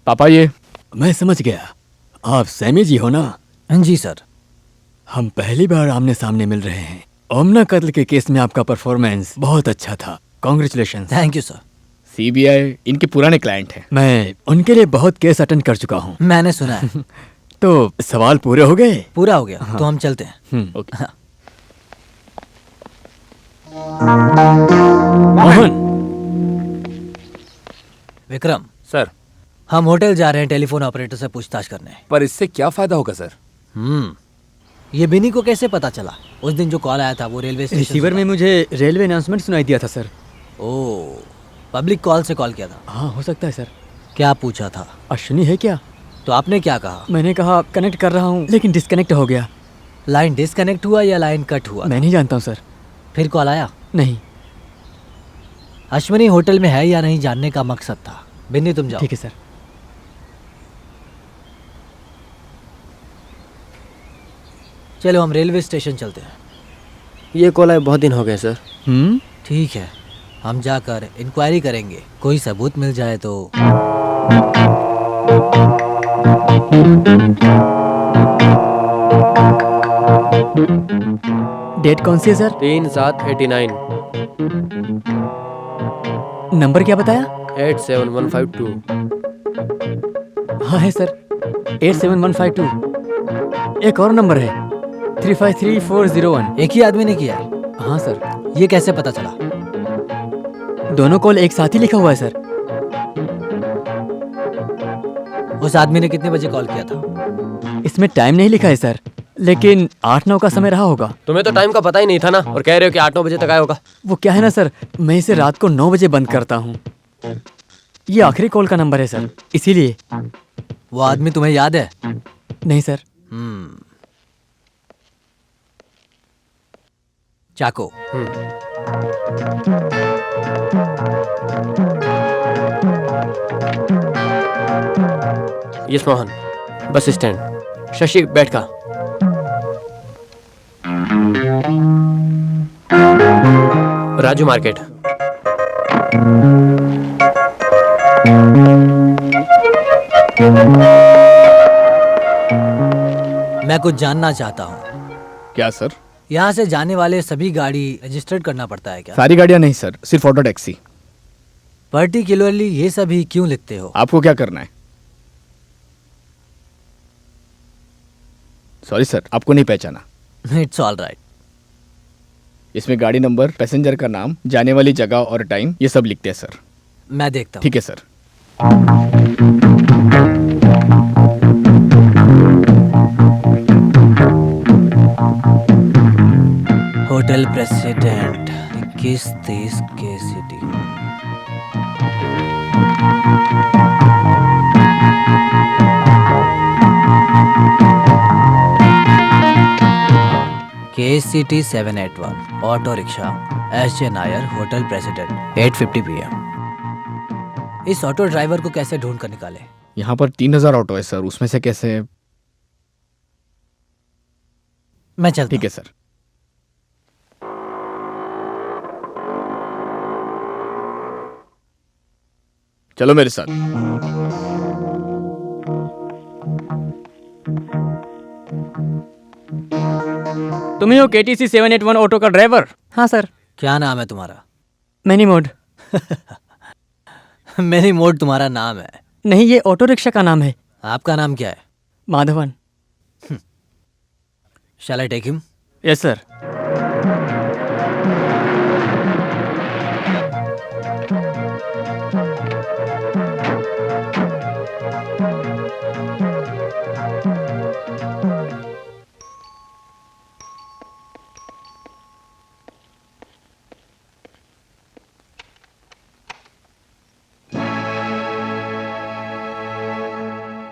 पापा ये मैं समझ गया, आप सैमी जी हो ना? जी सर। हम पहली बार आमने सामने मिल रहे हैं। ओमना कत्ल के केस में आपका परफॉर्मेंस बहुत अच्छा था। Congratulation. Thank you sir. CBI इनके पुराने क्लाइंट हैं। मैं उनके लिए बहुत केस अटेंड कर चुका हूँ। मैंने सुना है। तो सवाल पूरे हो गए? पूरा हो गया। तो हम चलते हैं। ओके। मोहन। विक्रम, सर, हम होटल जा रहे हैं टेलीफोन ऑपरेटर से पूछताछ करने। पर इससे क्या फायदा होगा सर? ये बिनी को कैसे पता चला? उस दिन जो कॉल आया था वो रेलवे स्टेशन रिसीवर में मुझे रेलवे अनाउंसमेंट सुनाई दिया था सर। ओह, पब्लिक कॉल से कॉल किया था। हाँ, हो सकता है सर। क्या पूछा था? अश्विनी है क्या? तो आपने क्या कहा? मैंने कहा कनेक्ट कर रहा हूँ, लेकिन डिस्कनेक्ट हो गया। लाइन डिस्कनेक्ट हुआ या लाइन कट हुआ? मैं नहीं जानता हूँ सर। फिर कॉल आया? नहीं। अश्विनी होटल में है या नहीं जानने का मकसद था। बिन्नी तुम जाओ। ठीक है सर। चलो हम रेलवे स्टेशन चलते हैं। ये कॉल आए बहुत दिन हो गए सर। ठीक है, हम जाकर इंक्वायरी करेंगे। कोई सबूत मिल जाए तो। डेट कौन सी है सर? 3/7/89। नंबर क्या बताया? 87152। हाँ है सर, 87152। एक और नंबर है 353401। एक ही आदमी ने किया है? हाँ सर। ये कैसे पता चला? दोनों कॉल एक साथ ही लिखा हुआ है सर। उस आदमी ने कितने बजे कॉल किया था? इसमें टाइम नहीं लिखा है सर, लेकिन 8-9 का समय रहा होगा। तुम्हें तो टाइम का पता ही नहीं था ना, और कह रहे हो कि 8-9 बजे तक आया होगा। वो क्या है ना सर, मैं इसे रात को 9 बजे बंद करता हूँ। ये आखिरी कॉल का नंबर है सर, इसीलिए। वो आदमी तुम्हें याद है? नहीं सर। चाको। Yes Mohan, bus stand. Shashi बैठ का। राजू मार्केट। मैं कुछ जानना चाहता हूँ। क्या सर? यहाँ से जाने वाले सभी गाड़ी रजिस्टर्ड करना पड़ता है क्या? सारी गाड़ियां नहीं सर, सिर्फ ऑटो टैक्सी। पर्टिकुलरली ये सभी क्यों लिखते हो? आपको क्या करना है? सॉरी सर, आपको नहीं पहचाना। It's all right. इसमें गाड़ी नंबर, पैसेंजर का नाम, जाने वाली जगह और टाइम, ये सब लिखते हैं सर। मैं देखता हूँ। ठीक है सर। होटल प्रेसिडेंट 2130 के city. KCT 781 auto rickshaw SJ Nair hotel president 8:50 PM। इस ऑटो ड्राइवर को कैसे ढूंढ कर निकाले? यहाँ पर 3000 ऑटो है सर, उसमें से कैसे? मैं चलता ठीक है सर। चलो मेरे साथ। तुम ही हो KTC 781 ऑटो का ड्राइवर? हाँ सर। क्या नाम है तुम्हारा? Many mode. मेरी मोड तुम्हारा नाम है? नहीं, ये ऑटो रिक्शा का नाम है। आपका नाम क्या है? Madhavan. Shall I take him? Yes sir.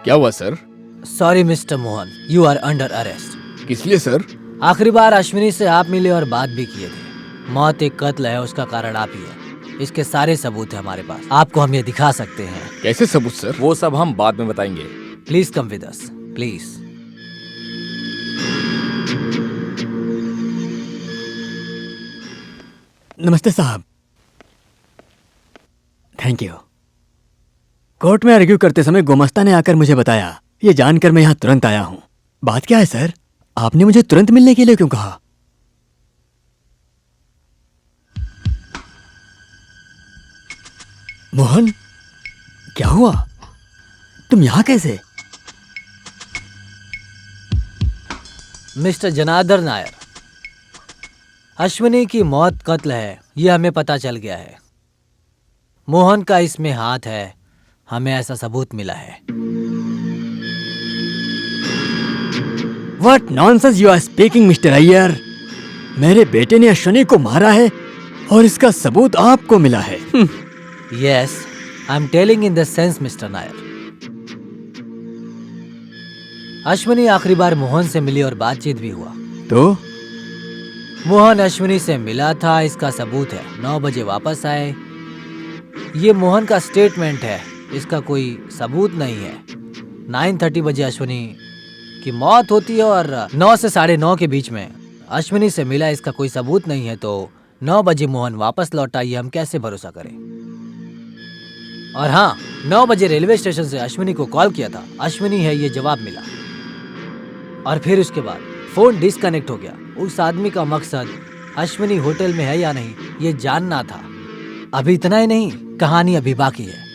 क्या हुआ sir? Sorry mister Mohan, you are under arrest. किस लिए सर? आखिरी बार अश्विनी से आप मिले और बात भी किए थे। मौत एक कत्ल है, उसका कारण आप ही है। इसके सारे सबूत है हमारे पास, आपको हम ये दिखा सकते हैं। कैसे सबूत सर? वो सब हम बाद में बताएंगे। Please come with us, please. नमस्ते साहब। Thank you. कोर्ट में आर्ग्यू करते समय गुमास्ता ने आकर मुझे बताया। ये जानकर मैं यहाँ तुरंत आया हूँ। बात क्या है सर? आपने मुझे तुरंत मिलने के लिए क्यों कहा? मोहन, क्या हुआ? तुम यहाँ कैसे? मिस्टर जनार्दन नायर, अश्विनी की मौत कत्ल है, यह हमें पता चल गया है। मोहन का इसमें हाथ है, हमें ऐसा सबूत मिला है। What nonsense you are speaking, mister Iyer. मेरे बेटे ने अश्विनी को मारा है और इसका सबूत आपको मिला है। Yes, I'm telling in the sense, mister Nair. Ashwini आखिरी बार मोहन से मिली और बातचीत भी हुआ। तो मोहन अश्विनी से मिला था, इसका सबूत है। 9 बजे वापस आए, ये मोहन का स्टेटमेंट है, इसका कोई सबूत नहीं है। 9:30 बजे अश्विनी की मौत होती है और 9 से 9:30 के बीच में अश्विनी से मिला, इसका कोई सबूत नहीं है। तो 9 बजे मोहन वापस लौटा, ये हम कैसे भरोसा करें? और हाँ, 9 बजे रेलवे स्टेशन से अश्विनी को कॉल किया था, अश्विनी है ये जवाब मिला। और फिर उसके बाद फोन डिस्कनेक्ट हो गया। उस आदमी का मकसद अश्विनी होटल में है या नहीं ये जानना था। अभी इतना ही नहीं, कहानी अभी बाकी है।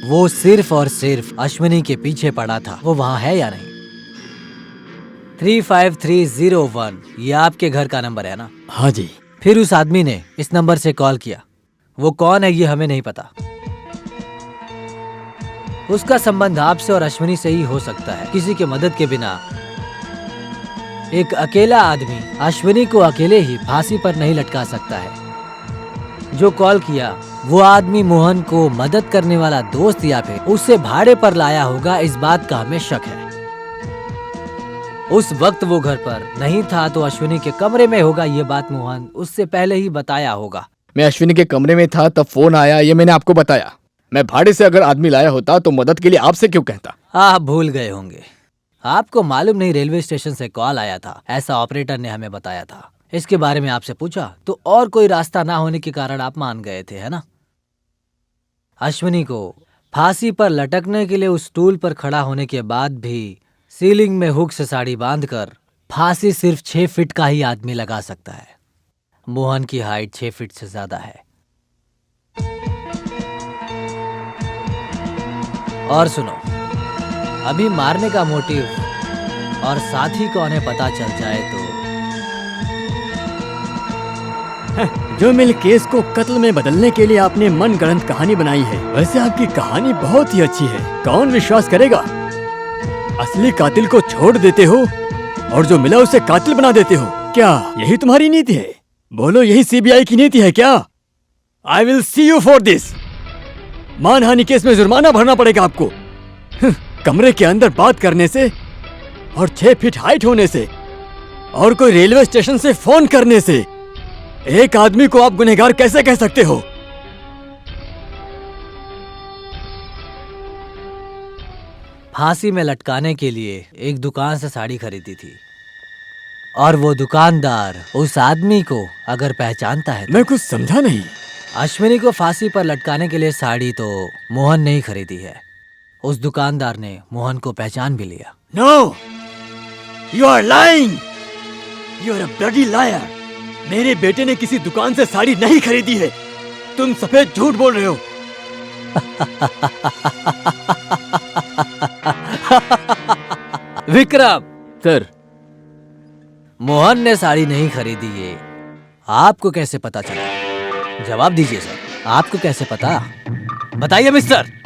वो सिर्फ और सिर्फ अश्विनी के पीछे पड़ा था, वो वहां है या नहीं। 35301 ये आपके घर का नंबर है ना? हाँ जी। फिर उस आदमी ने इस नंबर से कॉल किया, वो कौन है ये हमें नहीं पता। उसका संबंध आपसे और अश्विनी से ही हो सकता है, किसी के मदद के बिना। एक अकेला आदमी अश्विनी को अकेले ही फांसी पर नहीं लटका सकता है। जो कॉल किया वो आदमी मोहन को मदद करने वाला दोस्त या फिर उसे भाड़े पर लाया होगा, इस बात का हमें शक है। उस वक्त वो घर पर नहीं था तो अश्विनी के कमरे में होगा, ये बात मोहन उससे पहले ही बताया होगा। मैं अश्विनी के कमरे में था तब फोन आया, ये मैंने आपको बताया। मैं भाड़े से अगर आदमी लाया होता तो मदद के लिए आपसे क्यों कहता? आप भूल गए होंगे, आपको मालूम नहीं रेलवे स्टेशन से कॉल आया था, ऐसा ऑपरेटर ने हमें बताया था। इसके बारे में आपसे पूछा तो और कोई रास्ता ना होने के कारण आप मान गए थे, है ना? अश्विनी को फांसी पर लटकने के लिए उस स्टूल पर खड़ा होने के बाद भी सीलिंग में हुक से साड़ी बांधकर फांसी सिर्फ 6 फीट का ही आदमी लगा सकता है। मोहन की हाइट 6 फीट से ज्यादा है। और सुनो, अभी मारने का मोटिव और साथी कौन है पता चल जाए तो जो मिल केस को कत्ल में बदलने के लिए आपने मनगढ़ंत कहानी बनाई है। वैसे आपकी कहानी बहुत ही अच्छी है, कौन विश्वास करेगा? असली कातिल को छोड़ देते हो और जो मिला उसे कातिल बना देते हो। क्या यही तुम्हारी नीति है? बोलो, यही सीबीआई की नीति है क्या? I will see you for this. मानहानि केस में जुर्माना भरना पड़ेगा आपको। कमरे के अंदर बात करने से और 6 फीट हाइट होने से और कोई रेलवे स्टेशन से फोन करने से एक आदमी को आप गुनहगार कैसे कह सकते हो? फांसी में लटकाने के लिए एक दुकान से साड़ी खरीदी थी और वो दुकानदार उस आदमी को अगर पहचानता है तो। मैं कुछ समझा नहीं। अश्विनी को फांसी पर लटकाने के लिए साड़ी तो मोहन ने ही खरीदी है। उस दुकानदार ने मोहन को पहचान भी लिया। No, you are lying, you are a bloody liar. मेरे बेटे ने किसी दुकान से साड़ी नहीं खरीदी है, तुम सफेद झूठ बोल रहे हो। विक्रम सर, मोहन ने साड़ी नहीं खरीदी, ये आपको कैसे पता चला? जवाब दीजिए सर, आपको कैसे पता? बताइए मिस्टर।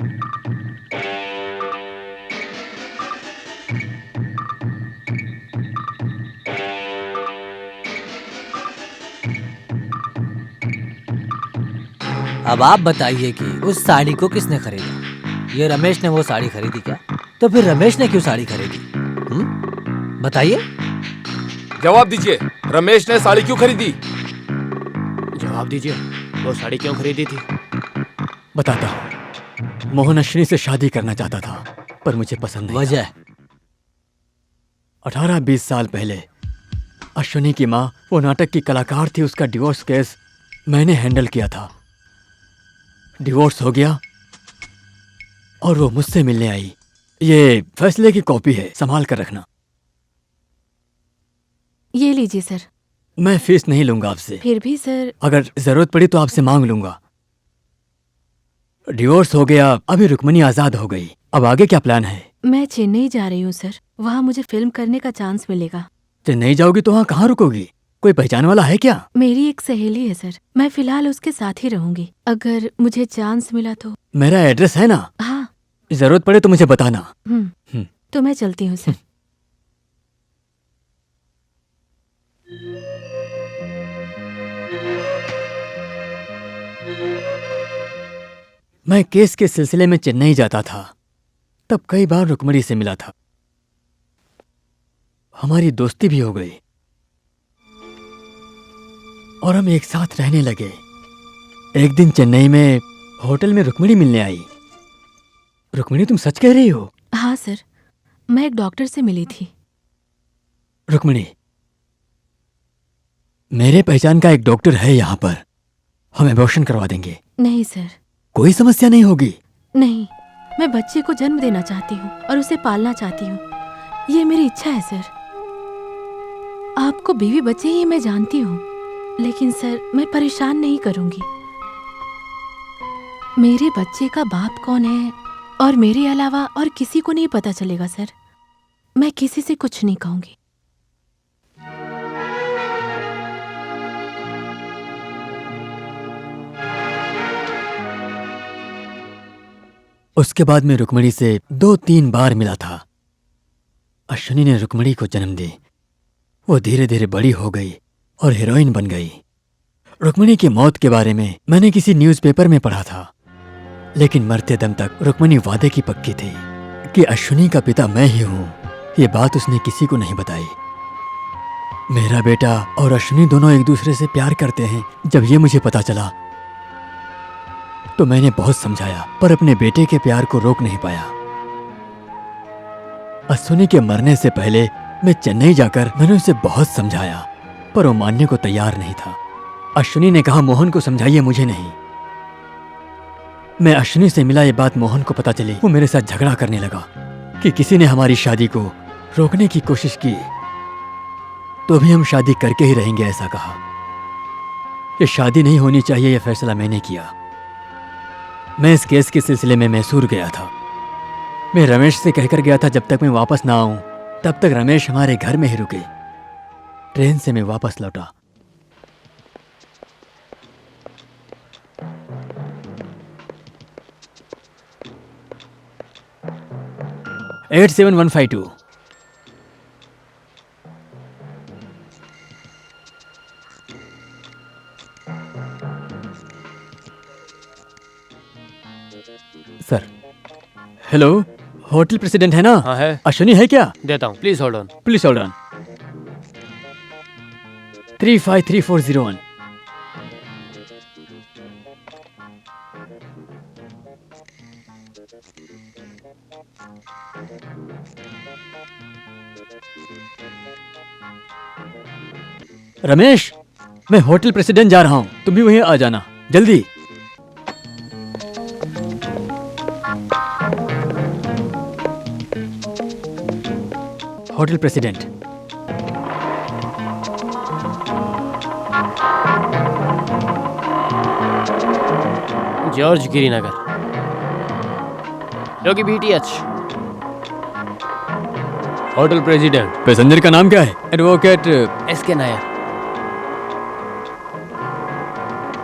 अब आप बताइए कि उस साड़ी को किसने खरीदा? ये रमेश ने वो साड़ी खरीदी क्या? तो फिर रमेश ने क्यों साड़ी खरीदी? बताइए। जवाब दीजिए, रमेश ने साड़ी क्यों खरीदी? जवाब दीजिए, वो साड़ी क्यों खरीदी थी? बताता हूँ। मोहन अश्विनी से शादी करना चाहता था पर मुझे पसंद नहीं। वजह? 18-20 साल पहले अश्विनी की माँ वो नाटक की कलाकार थी, उसका डिवोर्स केस मैंने हैंडल किया था। डिवोर्स हो गया और वो मुझसे मिलने आई। ये फैसले की कॉपी है, संभाल कर रखना। ये लीजिए सर। मैं फीस नहीं लूंगा आपसे। फिर भी सर। अगर जरूरत पड़ी तो आपसे मांग लूंगा। डिवोर्स हो गया, अभी रुक्मणी आजाद हो गई, अब आगे क्या प्लान है? मैं चेन्नई जा रही हूँ सर, वहाँ मुझे फिल्म करने का चांस मिलेगा। चेन्नई जाओगी तो वहाँ कहाँ रुकोगी? कोई पहचान वाला है क्या? मेरी एक सहेली है सर, मैं फिलहाल उसके साथ ही रहूंगी। अगर मुझे चांस मिला तो। मेरा एड्रेस है ना, हाँ। जरूरत पड़े तो मुझे बताना। तो मैं चलती हूँ सर। मैं केस के सिलसिले में चेन्नई जाता था, तब कई बार रुक्मणी से मिला था। हमारी दोस्ती भी हो गई और हम एक साथ रहने लगे। एक दिन चेन्नई में होटल में रुक्मणी मिलने आई। रुक्मणी, तुम सच कह रही हो? हाँ सर, मैं एक डॉक्टर से मिली थी। रुक्मणी, मेरे पहचान का एक डॉक्टर है यहाँ पर, हम एबॉर्शन करवा देंगे। नहीं सर। कोई समस्या नहीं होगी? नहीं, मैं बच्चे को जन्म देना चाहती हूँ और उसे पालना चाहती हूँ, ये मेरी इच्छा है सर। आपको बीवी बच्चे ही मैं जानती हूँ, लेकिन सर मैं परेशान नहीं करूंगी। मेरे बच्चे का बाप कौन है और मेरे अलावा और किसी को नहीं पता चलेगा सर। मैं किसी से कुछ नहीं कहूंगी। उसके बाद मैं रुक्मणी से 2-3 बार मिला था। अश्विनी ने रुक्मणी को जन्म दी। वो धीरे धीरे बड़ी हो गई और हीरोइन बन गई। रुक्मणी की मौत के बारे में मैंने किसी न्यूज़पेपर में पढ़ा था, लेकिन मरते दम तक रुक्मणी वादे की पक्की थी कि अश्विनी का पिता मैं ही हूं। ये बात उसने किसी को नहीं बताई। मेरा बेटा और अश्विनी दोनों एक दूसरे से प्यार करते हैं। जब ये मुझे पता चला तो मैंने बहुत समझाया, पर अपने बेटे के प्यार को रोक नहीं पाया। अश्विनी के मरने से पहले मैं चेन्नई जाकर मैंने उसे बहुत समझाया, पर वो मानने को तैयार नहीं था। अश्विनी ने कहा, मोहन को समझाइए, मुझे नहीं। मैं अश्विनी से मिला, ये बात मोहन को पता चली। वो मेरे साथ झगड़ा करने लगा कि किसी ने हमारी शादी को रोकने की कोशिश की तो भी हम शादी करके ही रहेंगे, ऐसा कहा। ये शादी नहीं होनी चाहिए, यह फैसला मैंने किया। मैं इस केस के सिलसिले में मैसूर गया था। मैं रमेश से कहकर गया था जब तक मैं वापस ना आऊं तब तक रमेश हमारे घर में ही रुके। ट्रेन से मैं वापस लौटा। $87,152। सर, हेलो, होटल प्रेसिडेंट है ना? हाँ है, अश्विनी है क्या? देता हूँ, please hold on. Please hold on. 353401। Ramesh, मैं होटल प्रेसिडेंट जा रहा हूं, तुम भी वहीं आ जाना जल्दी। Hotel president. जॉर्ज गिरीनगर, योगी BTH। Hotel president. पैसेंजर का नाम क्या है? एडवोकेट। SK नायर।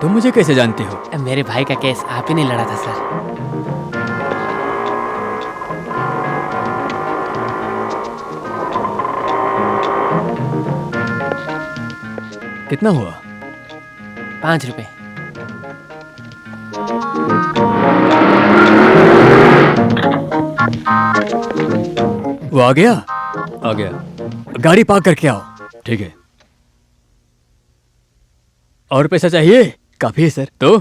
तुम मुझे कैसे जानते हो? मेरे भाई का केस आप ही ने लड़ा था सर। कितना हुआ? 5 रुपए। वो आ गया? आ गया। गाड़ी पार्क करके आओ। ठीक है। और पैसा चाहिए? काफी है सर। तो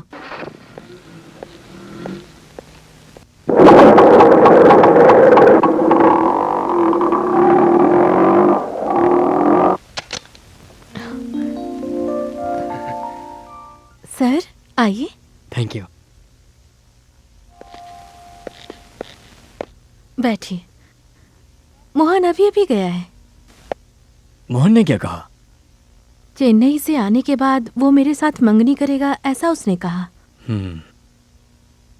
सर आइए। Thank you. बैठिए। मोहन अभी अभी गया है। मोहन ने क्या कहा? चेन्नई से आने के बाद वो मेरे साथ मंगनी करेगा, ऐसा उसने कहा।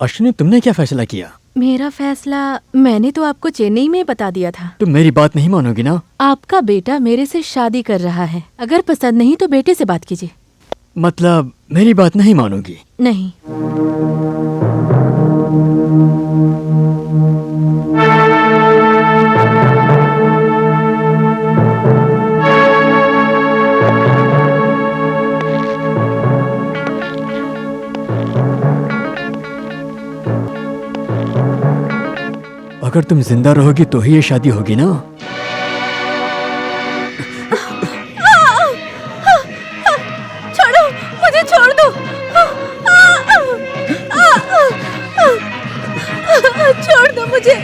अश्विनी, तुमने क्या फैसला किया? मेरा फैसला मैंने तो आपको चेन्नई में बता दिया था। तुम मेरी बात नहीं मानोगी ना? आपका बेटा मेरे से शादी कर रहा है, अगर पसंद नहीं तो बेटे से बात कीजिए। मतलब मेरी बात नहीं मानोगी? नहीं। अगर तुम जिंदा रहोगी तो ही ये शादी होगी ना? छोड़ो, मुझे छोड़ दो। छोड़ दो मुझे।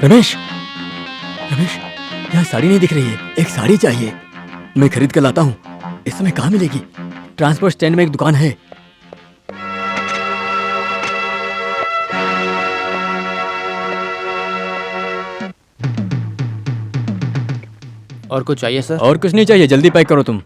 रमेश, रमेश, यहाँ साड़ी नहीं दिख रही है। एक साड़ी चाहिए। मैं खरीद कर लाता हूँ। इस समय कहाँ मिलेगी? ट्रांसपोर्ट स्टैंड में एक दुकान है। और कुछ चाहिए सर? और कुछ नहीं चाहिए, जल्दी पैक करो तुम।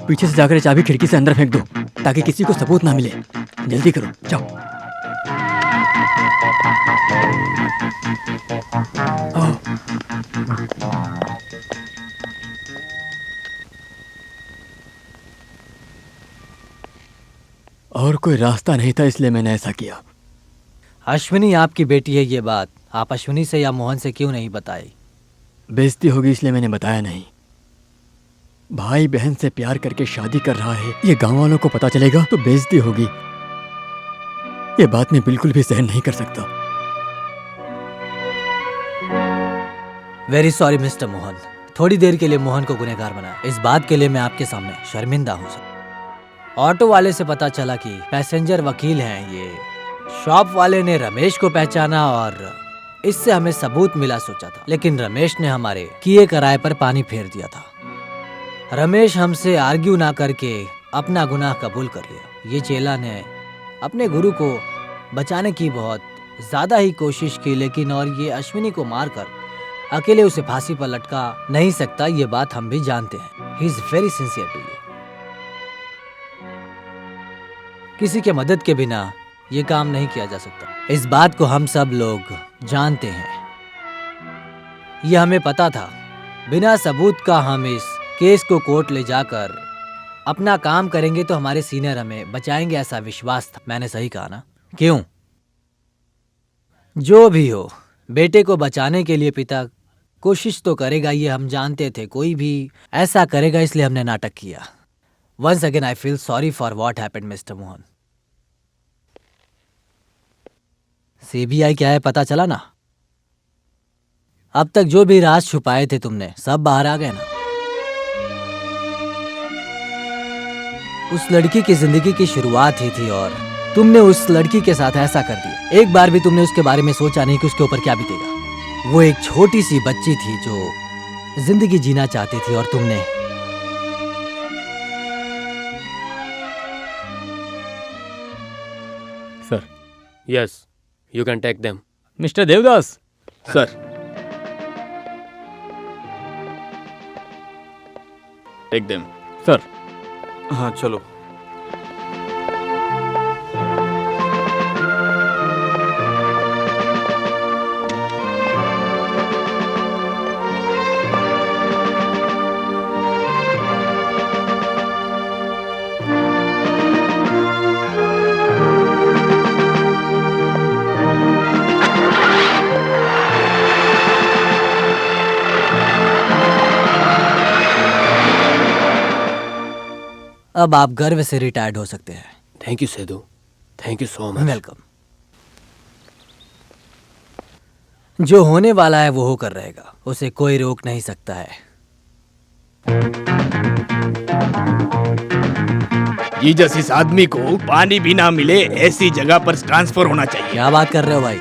पीछे से जाकर चाबी खिड़की से अंदर फेंक दो ताकि किसी को सबूत ना मिले। जल्दी करो, जाओ। आओ। और कोई रास्ता नहीं था, इसलिए मैंने ऐसा किया। अश्विनी आपकी बेटी है, ये बात आप अश्विनी से या मोहन से क्यों नहीं बताई? बेइज्जती होगी इसलिए मैंने बताया नहीं। भाई बहन से प्यार करके शादी कर रहा है, ये गांव वालों को पता चलेगा तो बेइज्जती होगी। ये बात मैं बिल्कुल भी सहन नहीं कर सकता। वेरी सॉरी मिस्टर मोहन, थोड़ी देर के लिए मोहन को गुनहगार बनाया। इस बात के लिए मैं आपके सामने शर्मिंदा हूँ सर। ऑटो वाले से पता चला कि पैसेंजर वकील हैं ये। शॉप वाले ने रमेश को पहचाना और इससे हमें सबूत मिला सोचा था, लेकिन रमेश ने हमारे किए कराए पर पानी फेर दिया था। रमेश हमसे आर्ग्यू ना करके अपना गुनाह कबूल कर लिया। ये चेला ने अपने गुरु को बचाने की बहुत ज्यादा ही कोशिश की, लेकिन और ये अश्विनी को मारकर अकेले उसे फांसी पर लटका नहीं सकता, ये बात हम भी जानते हैं। He is very sincere to you. किसी के मदद के बिना ये काम नहीं किया जा सकता, इस बात को हम सब लोग जानते हैं। ये हमें पता था। बिना सबूत का हम इस केस को कोर्ट ले जाकर अपना काम करेंगे तो हमारे सीनियर हमें बचाएंगे, ऐसा विश्वास था। मैंने सही कहा ना? क्यों? जो भी हो, बेटे को बचाने के लिए पिता कोशिश तो करेगा, ये हम जानते थे। कोई भी ऐसा करेगा, इसलिए हमने नाटक किया। Once again I feel sorry for what happened mister Mohan. CBI क्या है पता चला ना? अब तक जो भी राज छुपाए थे तुमने, सब बाहर आ गए ना? उस लड़की की जिंदगी की शुरुआत ही थी और तुमने उस लड़की के साथ ऐसा कर दिया। एक बार भी तुमने उसके बारे में सोचा नहीं कि उसके ऊपर क्या बीतेगा। वो एक छोटी सी बच्ची थी जो जिंदगी जीना चाहती थी और तुमने sir, yes, you can take them. Mister Devdas. Sir, take them. Sir, हाँ चलो। अब आप गर्व से रिटायर्ड हो सकते हैं। Thank you Seydou, thank you so much. Welcome. जो होने वाला है वो होकर रहेगा, उसे कोई रोक नहीं सकता है। जीसस इस आदमी को पानी भी ना मिले ऐसी जगह पर ट्रांसफर होना चाहिए। क्या बात कर रहे हो भाई?